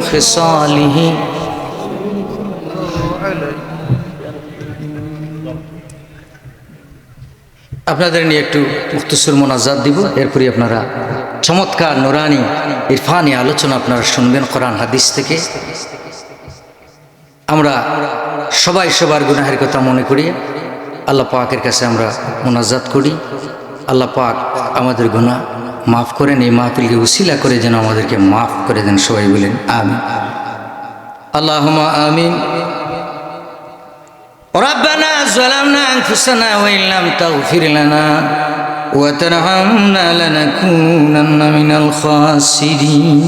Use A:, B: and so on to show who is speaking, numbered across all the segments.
A: খিসালিহি। আপনাদের নিয়ে একটু মুখতসর মোনাজাত দিব, এরপরই আপনারা চমৎকার নুরানি ইরফানি আলোচনা আপনারা শুনবেন কোরআন হাদিস থেকে। আমরা সবাই সবার গুনাহের কথা মনে করি, আল্লাহ পাকের কাছে আমরা মোনাজাত করি। আল্লাহ পাক আমাদের গুনাহ মাফ করেন, এই মাহফিলকে উসিলা করে যেন আমাদেরকে মাফ করে দেন। সবাই বলেন আমিন। আল্লাহুম্মা আমিন। ربنا ظلمنا أنفسنا وإن لم تغفر لنا وترحمنا لنكونن من الخاسرين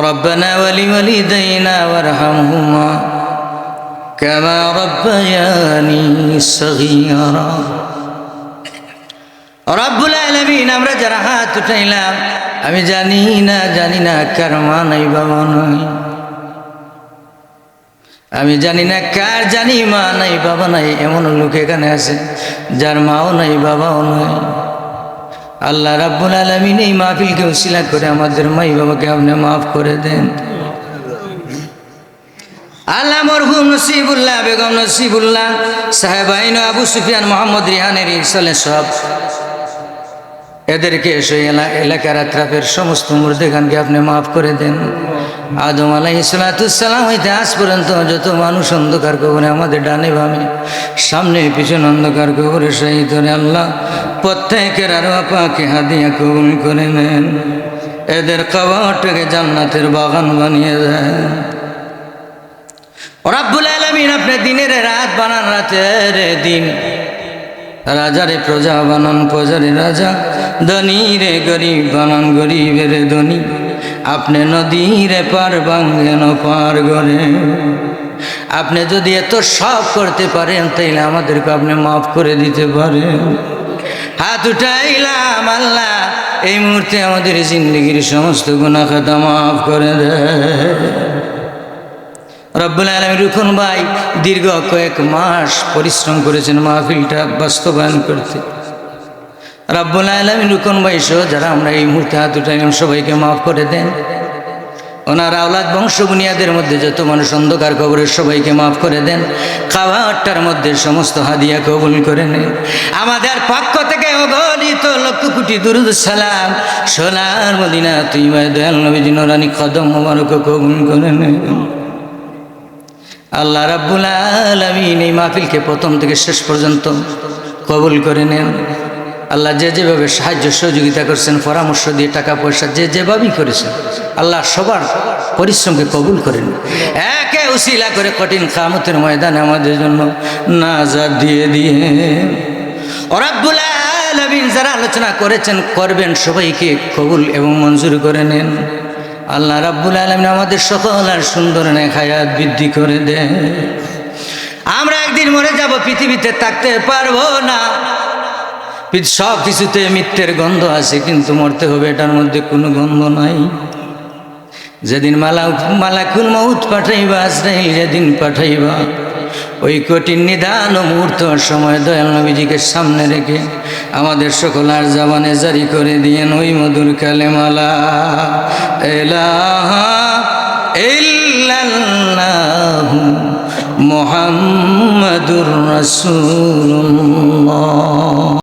A: ربنا ولوالدينا وارحمهما كما ربياني صغيرا رب العالمين আমরা যারা হাত উঠাইলাম, আমি জানি না কার মা নাই বাবা নাই, আমি জানি না কার জানি মা নাই বাবা নাই। এমন লোক এখানে আছে যার মাও নাই বাবাও নাই। আল্লাহ রাব্বুল আলামিন এই মাহফিলকে উসিলা করে আমাদের মাই বাবাকে আপনি মাফ করে দেন। আল্লাহ মরহুম নসিবুল্লাহ, বেগম নসিবুল্লাহ সাহেব আইন, আবু সুফিয়ান, মোহাম্মদ রিহানের ইনসালে সব এদেরকে সেই এলাকার আত্রাফের সমস্ত মুর্দেগানকে আপনি মাফ করে দেন। আদম আলাইহিস সালাম হইতে আজ পর্যন্ত যত মানুষ অন্ধকার কবরে, আমাদের ডানে বামে সামনে পিছনে অন্ধকার কবরে শহীদ হয়ে, আল্লাহ প্রত্যেকের আরওয়াহ পাকে হাদিয়া কবুল করে নেন। এদের কবরটাকে জান্নাতের বাগান বানিয়ে দেন। রব্বুল আলামিন আপনি দিনের রাত বানান, রাতের দিন, রাজারে প্রজা বানান প্রজারে রাজা, ধনীরে গরিব বানান গরিবের ধনী। আপনি নদীরে পার ভাঙ্গেন পার গড়ে। আপনি যদি এত সব করতে পারেন তাইলে আমাদেরকে আপনি মাফ করে দিতে পারেন। হাত উঠাইলাম আল্লাহ, এই মুহূর্তে আমাদের জিন্দগির সমস্ত গুনাহ খাতা মাফ করে দেয়। রব্বুল আলামিন রুকন ভাই দীর্ঘ কয়েক মাস পরিশ্রম করেছেন মাহফিলটা বাস্তবায়ন করতে। রব্বুল আলামিন রুকন ভাই সহ যারা আমরা এই মুহূর্তে হাত উঠাইলাম সবাইকে মাফ করে দেন। ওনার আওলাদ বংশ বুনিয়াদের মধ্যে যত মানুষ অন্ধকার কবরের সবাইকে মাফ করে দেন। খাওয়াটার মধ্যে সমস্ত হাদিয়া কবুল করে নেন। আমাদের পক্ষ থেকে অগণিত লক্ষ কোটি দুরূদ সালাম সোনার মদিনা তৈয়বায় দয়াল নবীজি নুরানি কদম মোবারক কবুল করে নেন। আল্লাহ রাব্বুল আলামিন এই মাহফিলকে প্রথম থেকে শেষ পর্যন্ত কবুল করে নেন। আল্লাহ যে যেভাবে সাহায্য সহযোগিতা করছেন, পরামর্শ দিয়ে টাকা পয়সা যে যেভাবেই করেছেন, আল্লাহ সবার পরিশ্রমকে কবুল করেন। একে উসিলা করে কঠিন কিয়ামতের ময়দানে আমাদের জন্য নাজাত দিয়ে রব্বুল আলামিন যারা আলোচনা করেছেন করবেন সবাইকে কবুল এবং মঞ্জুর করে নেন। আল্লাহ রাব্বুল আলামিন আমাদের সকল আর সুন্দর নেক হায়াত বৃদ্ধি করে দেন। আমরা একদিন মরে যাব, পৃথিবীতে থাকতে পারবো না। সব কিছুতে মৃত্যুর গন্ধ আছে, কিন্তু মরতে হবে, এটার মধ্যে কোনো গন্ধ নাই। যেদিন মালাকুল মউত পাঠাইবা, আজরাইল যেদিন পাঠাইবা, ওই কঠিন নিদান ও মুহূর্ত সময় দয়াল নবীজিকে সামনে রেখে আমাদের সকল আর জবানে জারি করে দিয়েন ওই মধুর কালেমা লা ইলাহা ইল্লাল্লাহু মুহাম্মাদুর রাসূলুল্লাহ।